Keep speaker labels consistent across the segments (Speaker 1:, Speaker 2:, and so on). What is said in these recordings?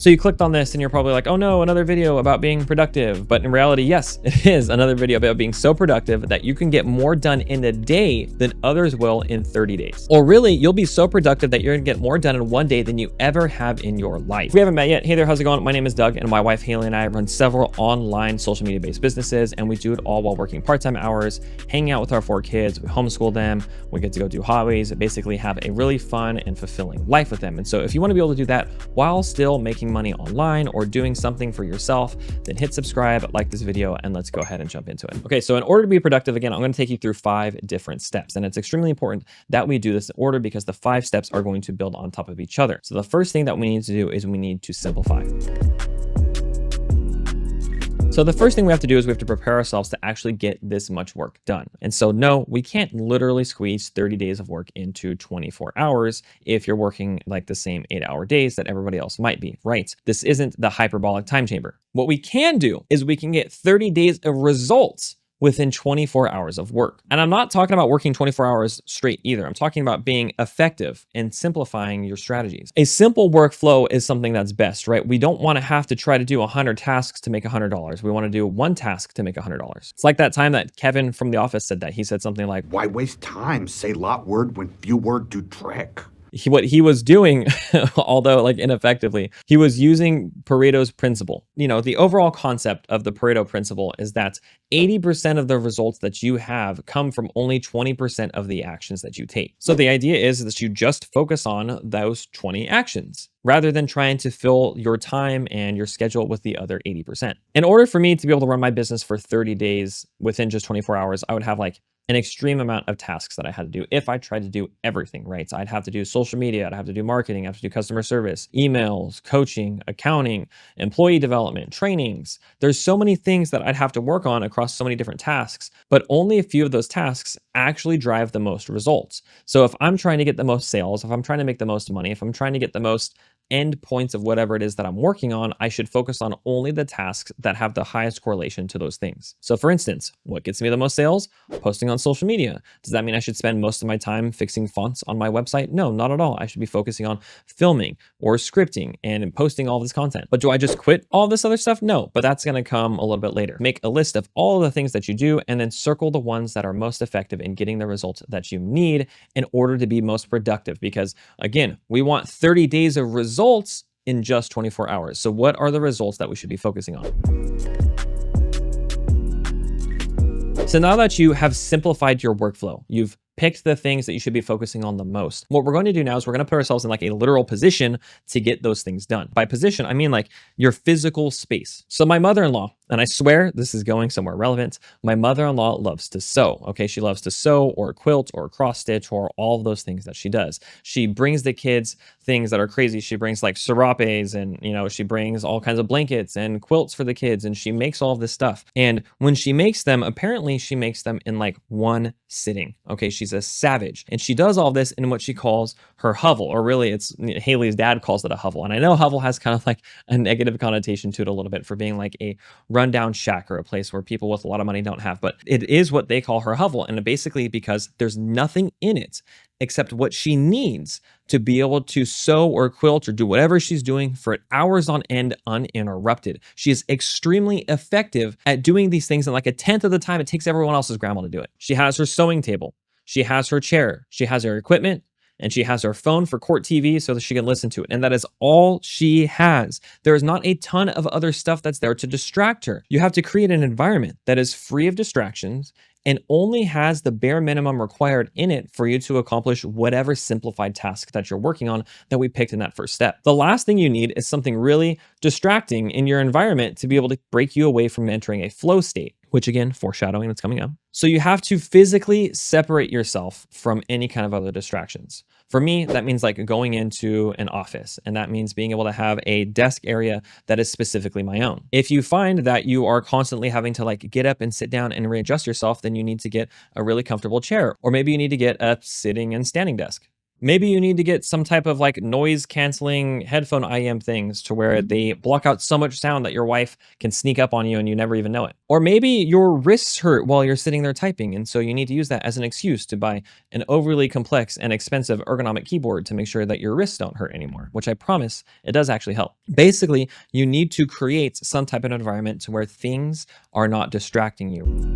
Speaker 1: So you clicked on this and you're probably like, oh no, another video about being productive. But in reality, yes, it is another video about being so productive that you can get more done in a day than others will in 30 days. Or really, you'll be so productive that you're gonna get more done in one day than you ever have in your life. If we haven't met yet, hey there, how's it going? My name is Doug, and my wife Haley and I run several online social media based businesses, and we do it all while working part-time hours, hanging out with our 4 kids, we homeschool them, we get to go do hobbies, and basically have a really fun and fulfilling life with them. And so if you wanna be able to do that while still making money online or doing something for yourself, then hit subscribe, like this video, and let's go ahead and jump into it. Okay, so in order to be productive, again, I'm going to take you through 5 different steps, and it's extremely important that we do this in order because the 5 steps are going to build on top of each other. So the first thing that we need to do is we need to simplify. So the first thing we have to do is we have to prepare ourselves to actually get this much work done. And so no, we can't literally squeeze 30 days of work into 24 hours if you're working like the same 8-hour days that everybody else might be, right? This isn't the hyperbolic time chamber. What we can do is we can get 30 days of results within 24 hours of work. And I'm not talking about working 24 hours straight either. I'm talking about being effective and simplifying your strategies. A simple workflow is something that's best, right? We don't want to have to try to do 100 tasks to make $100. We want to do 1 task to make $100. It's like that time that Kevin from The Office said that. He said something like,
Speaker 2: "Why waste time? Say lot word when few word do trick."
Speaker 1: What he was doing, although like ineffectively, he was using Pareto's principle. You know, the overall concept of the Pareto principle is that 80% of the results that you have come from only 20% of the actions that you take. So the idea is that you just focus on those 20 actions rather than trying to fill your time and your schedule with the other 80%. In order for me to be able to run my business for 30 days within just 24 hours, I would have like an extreme amount of tasks that I had to do if I tried to do everything, right? So I'd have to do social media, I'd have to do marketing, I'd have to do customer service, emails, coaching, accounting, employee development, trainings. There's so many things that I'd have to work on across so many different tasks, but only a few of those tasks actually drive the most results. So if I'm trying to get the most sales, if I'm trying to make the most money, if I'm trying to get the most end points of whatever it is that I'm working on, I should focus on only the tasks that have the highest correlation to those things. So for instance, what gets me the most sales? Posting on social media. Does that mean I should spend most of my time fixing fonts on my website? No, not at all. I should be focusing on filming or scripting and posting all this content. But do I just quit all this other stuff? No, but that's going to come a little bit later. Make a list of all of the things that you do and then circle the ones that are most effective in getting the results that you need in order to be most productive. Because again, we want 30 days of results in just 24 hours. So what are the results that we should be focusing on? So now that you have simplified your workflow, you've picked the things that you should be focusing on the most. What we're going to do now is we're going to put ourselves in like a literal position to get those things done. By position, I mean like your physical space. So my mother-in-law, and I swear this is going somewhere relevant, my mother-in-law loves to sew. Okay, she loves to sew or quilt or cross stitch or all of those things that she does. She brings the kids things that are crazy. She brings like serapes and, you know, she brings all kinds of blankets and quilts for the kids, and she makes all of this stuff. And when she makes them, apparently she makes them in like one sitting. Okay, she's a savage, and she does all this in what she calls her hovel, or really it's Haley's dad calls it a hovel. And I know hovel has kind of like a negative connotation to it a little bit for being like a rundown shack or a place where people with a lot of money don't have, but it is what they call her hovel. And basically because there's nothing in it except what she needs to be able to sew or quilt or do whatever she's doing for hours on end uninterrupted. She is extremely effective at doing these things in like 1/10 of the time it takes everyone else's grandma to do it. She has her sewing table, she has her chair, she has her equipment, and she has her phone for court TV so that she can listen to it. And that is all she has. There is not a ton of other stuff that's there to distract her. You have to create an environment that is free of distractions and only has the bare minimum required in it for you to accomplish whatever simplified task that you're working on that we picked in that first step. The last thing you need is something really distracting in your environment to be able to break you away from entering a flow state, which again, foreshadowing that's coming up. So you have to physically separate yourself from any kind of other distractions. For me, that means like going into an office, and that means being able to have a desk area that is specifically my own. If you find that you are constantly having to like get up and sit down and readjust yourself, then you need to get a really comfortable chair, or maybe you need to get a sitting and standing desk. Maybe you need to get some type of like noise canceling headphone IM things to where they block out so much sound that your wife can sneak up on you and you never even know it. Or maybe your wrists hurt while you're sitting there typing, and so you need to use that as an excuse to buy an overly complex and expensive ergonomic keyboard to make sure that your wrists don't hurt anymore, which I promise it does actually help. Basically, you need to create some type of environment to where things are not distracting you.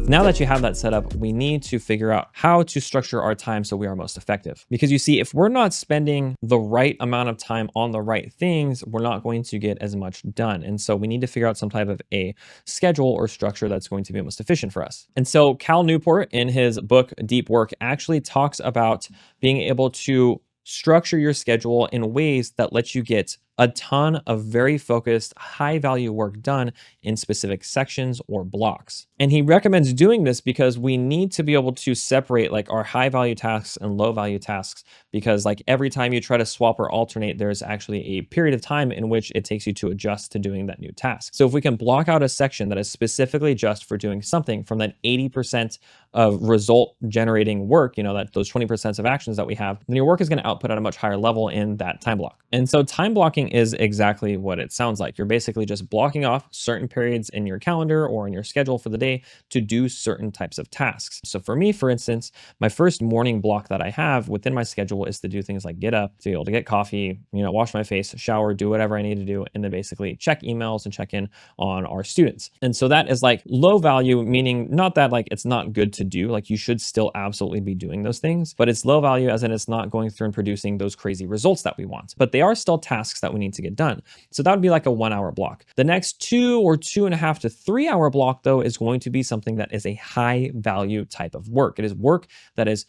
Speaker 1: Now that you have that set up, we need to figure out how to structure our time so we are most effective. Because you see, if we're not spending the right amount of time on the right things, we're not going to get as much done. And so we need to figure out some type of a schedule or structure that's going to be most efficient for us. And so Cal Newport in his book, Deep Work, actually talks about being able to structure your schedule in ways that let you get a ton of very focused, high value work done in specific sections or blocks. And he recommends doing this because we need to be able to separate like our high value tasks and low value tasks, because like every time you try to swap or alternate, there's actually a period of time in which it takes you to adjust to doing that new task. So if we can block out a section that is specifically just for doing something from that 80% of result generating work, you know, that those 20% of actions that we have, then your work is going to output at a much higher level in that time block. And so time blocking is exactly what it sounds like. You're basically just blocking off certain periods in your calendar or in your schedule for the day to do certain types of tasks. So for me, for instance, my first morning block that I have within my schedule is to do things like get up, to be able to get coffee, you know, wash my face, shower, do whatever I need to do, and then basically check emails and check in on our students. And so that is like low value, meaning not that like it's not good to do, like you should still absolutely be doing those things, but it's low value as in it's not going through and producing those crazy results that we want. But they are still tasks that we need to get done. So that would be like a 1 hour block. The next 2 or 2.5 to 3 hour block though is going to be something that is a high value type of work. It is work that is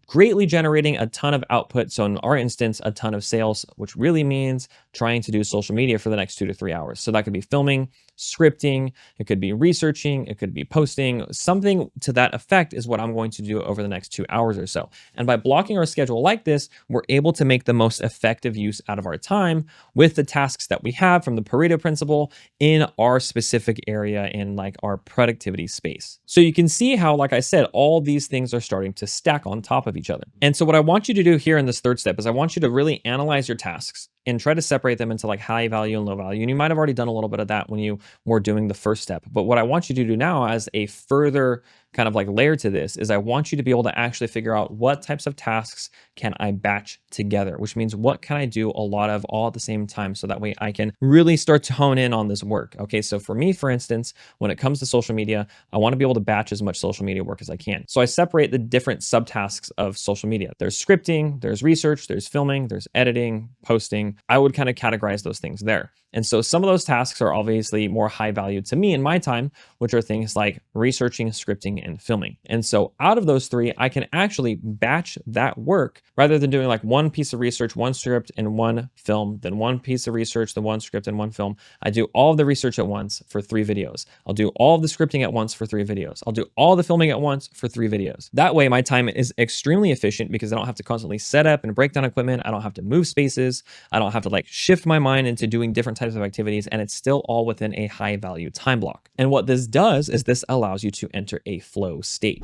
Speaker 1: greatly generating a ton of output. So in our instance, a ton of sales, which really means trying to do social media for the next 2 to 3 hours. So that could be filming, scripting, it could be researching, it could be posting. Something to that effect is what I'm going to do over the next 2 hours or so. And by blocking our schedule like this, we're able to make the most effective use out of our time with the tasks that we have from the Pareto principle in our specific area in like our productivity space. So you can see how, like I said, all these things are starting to stack on top of each other. And so what I want you to do here in this third step is I want you to really analyze your tasks and try to separate them into like high value and low value. And you might have already done a little bit of that when you were doing the first step. But what I want you to do now as a further kind of like layer to this is I want you to be able to actually figure out what types of tasks can I batch together, which means what can I do a lot of all at the same time so that way I can really start to hone in on this work. Okay, so for me, for instance, when it comes to social media, I want to be able to batch as much social media work as I can. So I separate the different subtasks of social media. There's scripting, there's research, there's filming, there's editing, posting. I would kind of categorize those things there. And so some of those tasks are obviously more high value to me in my time, which are things like researching, scripting, and filming. And so out of those three, I can actually batch that work rather than doing like one piece of research, one script, and one film, then one piece of research, then one script, and one film. I do all of the research at once for 3 videos. I'll do all of the scripting at once for 3 videos. I'll do all the filming at once for 3 videos. That way, my time is extremely efficient because I don't have to constantly set up and break down equipment. I don't have to move spaces. I don't have to like shift my mind into doing different types of activities, and it's still all within a high value time block. And what this does is this allows you to enter a flow state.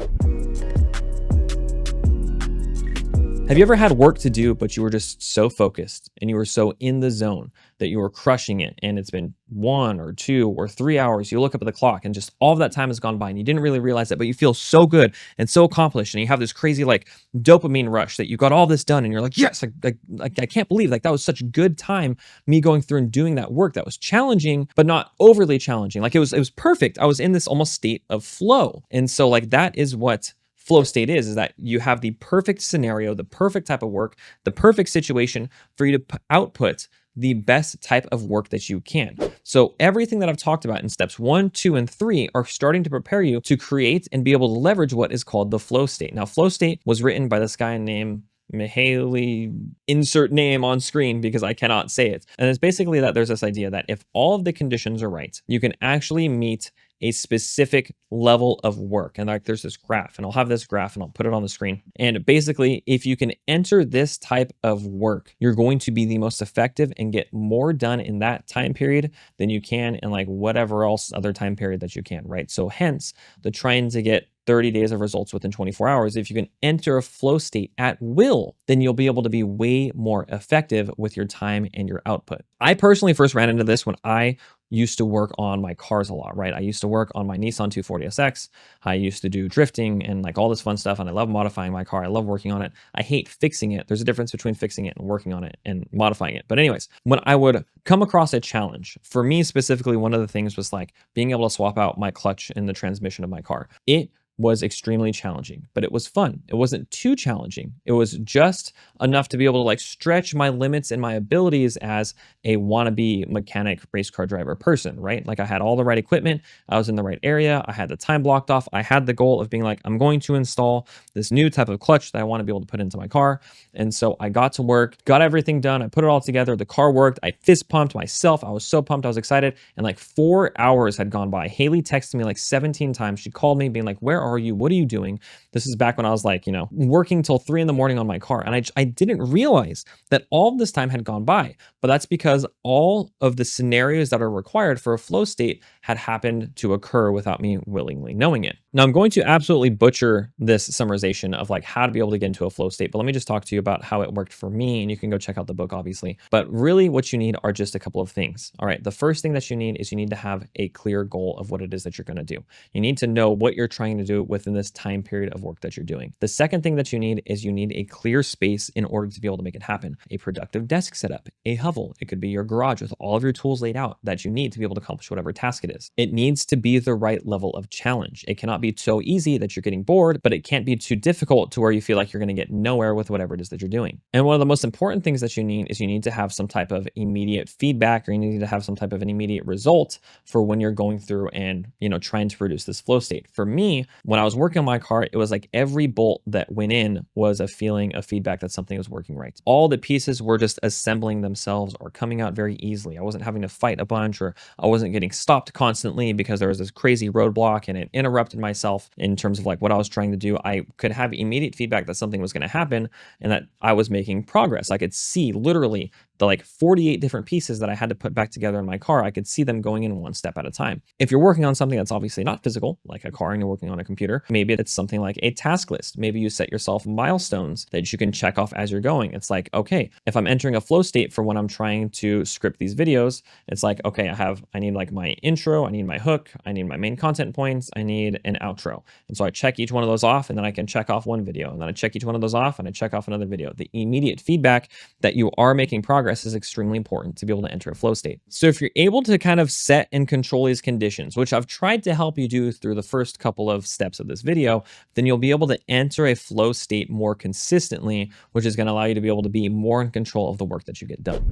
Speaker 1: Have you ever had work to do, but you were just so focused and you were so in the zone that you were crushing it, and it's been 1 or 2 or 3 hours, you look up at the clock and just all of that time has gone by and you didn't really realize it, but you feel so good and so accomplished, and you have this crazy like dopamine rush that you got all this done and you're like, yes, I can't believe like that was such a good time, me going through and doing that work that was challenging, but not overly challenging. Like it was perfect. I was in this almost state of flow. And so like that is what flow state is that you have the perfect scenario, the perfect type of work, the perfect situation for you to output the best type of work that you can. So everything that I've talked about in steps 1, 2, and 3 are starting to prepare you to create and be able to leverage what is called the flow state. Now, flow state was written by this guy named Mihaly, insert name on screen because I cannot say it. And it's basically that there's this idea that if all of the conditions are right, you can actually meet a specific level of work. And like there's this graph, and I'll have this graph and I'll put it on the screen. And basically, if you can enter this type of work, you're going to be the most effective and get more done in that time period than you can in like whatever else other time period that you can, right? So hence the trying to get 30 days of results within 24 hours. If you can enter a flow state at will, then you'll be able to be way more effective with your time and your output. I personally first ran into this when I used to work on my cars a lot, right? I used to work on my Nissan 240SX. I used to do drifting and like all this fun stuff. And I love modifying my car. I love working on it. I hate fixing it. There's a difference between fixing it and working on it and modifying it. But anyways, when I would come across a challenge, for me specifically, one of the things was like being able to swap out my clutch in the transmission of my car. It was extremely challenging, but it was fun. It wasn't too challenging. It was just enough to be able to like stretch my limits and my abilities as a wannabe mechanic race car driver person, right? Like I had all the right equipment. I was in the right area. I had the time blocked off. I had the goal of being like, I'm going to install this new type of clutch that I want to be able to put into my car. And so I got to work, got everything done. I put it all together. The car worked. I fist pumped myself. I was so pumped. I was excited. And like 4 hours had gone by. Haley texted me like 17 times. She called me being like, where are you? What are you doing? This is back when I was like, working till 3 in the morning on my car. And I didn't realize that all of this time had gone by, but that's because all of the scenarios that are required for a flow state had happened to occur without me willingly knowing it. Now I'm going to absolutely butcher this summarization of like how to be able to get into a flow state, but let me just talk to you about how it worked for me, and you can go check out the book, obviously. But really what you need are just a couple of things. All right. The first thing that you need is you need to have a clear goal of what it is that you're going to do. You need to know what you're trying to do within this time period of work that you're doing. The second thing that you need is you need a clear space in order to be able to make it happen. A productive desk setup, a hovel. It could be your garage with all of your tools laid out that you need to be able to accomplish whatever task it is. It needs to be the right level of challenge. It cannot be so easy that you're getting bored, but it can't be too difficult to where you feel like you're going to get nowhere with whatever it is that you're doing. And one of the most important things that you need is you need to have some type of immediate feedback, or you need to have some type of an immediate result for when you're going through and, trying to produce this flow state. For me, when I was working on my car, it was like every bolt that went in was a feeling of feedback that something was working right. All the pieces were just assembling themselves or coming out very easily. I wasn't having to fight a bunch, or I wasn't getting stopped constantly because there was this crazy roadblock and it interrupted myself in terms of like what I was trying to do. I could have immediate feedback that something was going to happen and that I was making progress. I could see literally the like 48 different pieces that I had to put back together in my car. I could see them going in one step at a time. If you're working on something that's obviously not physical, like a car, and you're working on a computer, maybe it's something like a task list. Maybe you set yourself milestones that you can check off as you're going. It's like, okay, if I'm entering a flow state for when I'm trying to script these videos, it's like, okay, I need like my intro, I need my hook, I need my main content points, I need an outro. And so I check each one of those off, and then I can check off one video, and then I check each one of those off and I check off another video. The immediate feedback that you are making progress is extremely important to be able to enter a flow state. So if you're able to kind of set and control these conditions, which I've tried to help you do through the first couple of steps of this video, then you'll be able to enter a flow state more consistently, which is going to allow you to be able to be more in control of the work that you get done.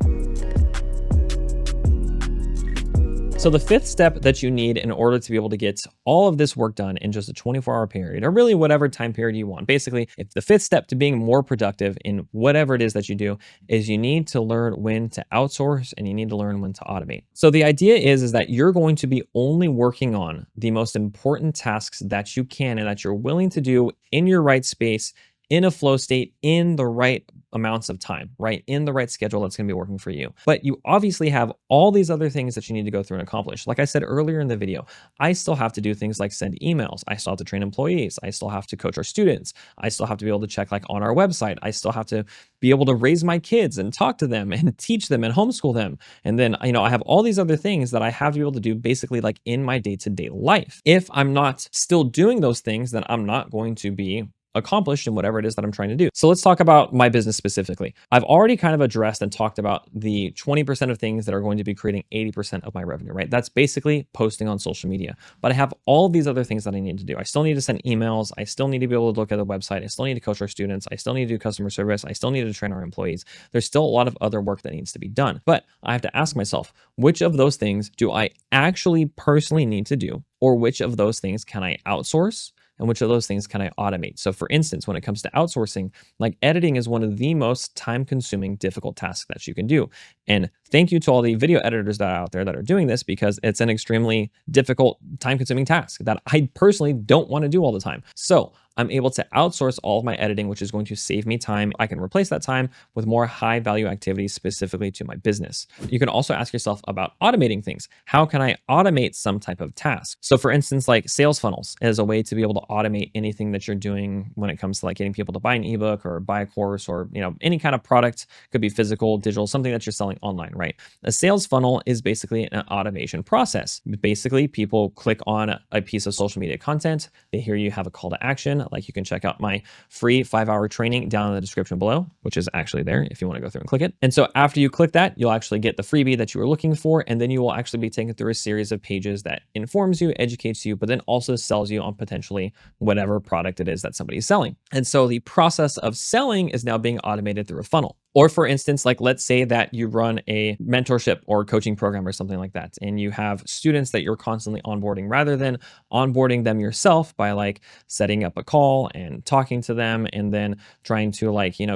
Speaker 1: So the fifth step that you need in order to be able to get all of this work done in just a 24-hour period, or really whatever time period you want. Basically, if the fifth step to being more productive in whatever it is that you do is you need to learn when to outsource and you need to learn when to automate. So the idea is that you're going to be only working on the most important tasks that you can and that you're willing to do in your right space, in a flow state, in the right amounts of time, right? In the right schedule that's going to be working for you. But you obviously have all these other things that you need to go through and accomplish. Like I said earlier in the video, I still have to do things like send emails. I still have to train employees. I still have to coach our students. I still have to be able to check like on our website. I still have to be able to raise my kids and talk to them and teach them and homeschool them. And then, I have all these other things that I have to be able to do basically like in my day-to-day life. If I'm not still doing those things, then I'm not going to be accomplished in whatever it is that I'm trying to do. So let's talk about my business specifically. I've already kind of addressed and talked about the 20% of things that are going to be creating 80% of my revenue, right? That's basically posting on social media. But I have all these other things that I need to do. I still need to send emails. I still need to be able to look at the website. I still need to coach our students. I still need to do customer service. I still need to train our employees. There's still a lot of other work that needs to be done. But I have to ask myself, which of those things do I actually personally need to do? Or which of those things can I outsource? And which of those things can I automate? So for instance, when it comes to outsourcing, like editing is one of the most time-consuming, difficult tasks that you can do. And thank you to all the video editors that are out there that are doing this, because it's an extremely difficult, time-consuming task that I personally don't want to do all the time. So I'm able to outsource all of my editing, which is going to save me time. I can replace that time with more high value activities specifically to my business. You can also ask yourself about automating things. How can I automate some type of task? So for instance, like sales funnels is a way to be able to automate anything that you're doing when it comes to like getting people to buy an ebook or buy a course or, any kind of product. Could be physical, digital, something that you're selling online, right? A sales funnel is basically an automation process. Basically, people click on a piece of social media content. They hear you have a call to action. Like you can check out my free 5-hour training down in the description below, which is actually there if you want to go through and click it. And so after you click that, you'll actually get the freebie that you were looking for. And then you will actually be taken through a series of pages that informs you, educates you, but then also sells you on potentially whatever product it is that somebody's selling. And so the process of selling is now being automated through a funnel. Or for instance, like let's say that you run a mentorship or coaching program or something like that, and you have students that you're constantly onboarding rather than onboarding them yourself by like setting up a call and talking to them and then trying to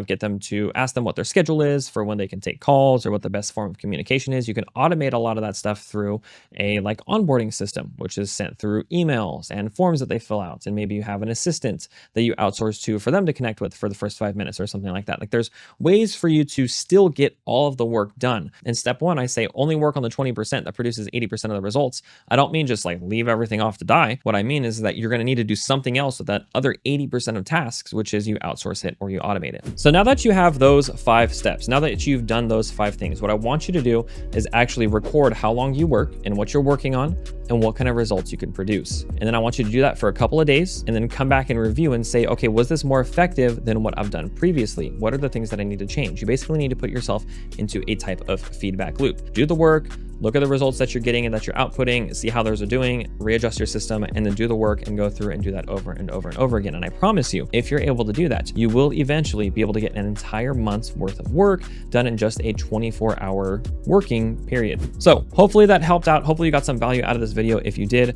Speaker 1: get them to ask them what their schedule is for when they can take calls or what the best form of communication is. You can automate a lot of that stuff through a onboarding system, which is sent through emails and forms that they fill out. And maybe you have an assistant that you outsource to for them to connect with for the first 5 minutes or something like that. Like there's ways for you to still get all of the work done. In step one, I say only work on the 20% that produces 80% of the results. I don't mean just leave everything off to die. What I mean is that you're going to need to do something else with that other 80% of tasks, which is you outsource it or you automate it. So now that you have those 5 steps, now that you've done those 5 things, what I want you to do is actually record how long you work and what you're working on and what kind of results you can produce. And then I want you to do that for a couple of days and then come back and review and say, okay, was this more effective than what I've done previously? What are the things that I need to change? You basically need to put yourself into a type of feedback loop. Do the work, look at the results that you're getting and that you're outputting, see how those are doing, readjust your system, and then do the work and go through and do that over and over and over again. And I promise you, if you're able to do that, you will eventually be able to get an entire month's worth of work done in just a 24-hour working period. So hopefully that helped out. Hopefully you got some value out of this video. If you did,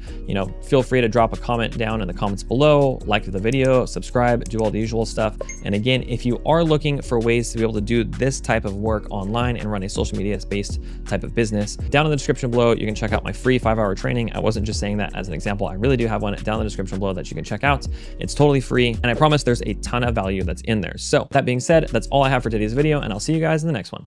Speaker 1: feel free to drop a comment down in the comments below, like the video, subscribe, do all the usual stuff. And again, if you are looking for ways to be able to do this type of work online and run a social media based type of business, down in the description below, you can check out my free 5-hour training. I wasn't just saying that as an example. I really do have one down in the description below that you can check out. It's totally free, and I promise there's a ton of value that's in there. So that being said, that's all I have for today's video, and I'll see you guys in the next one.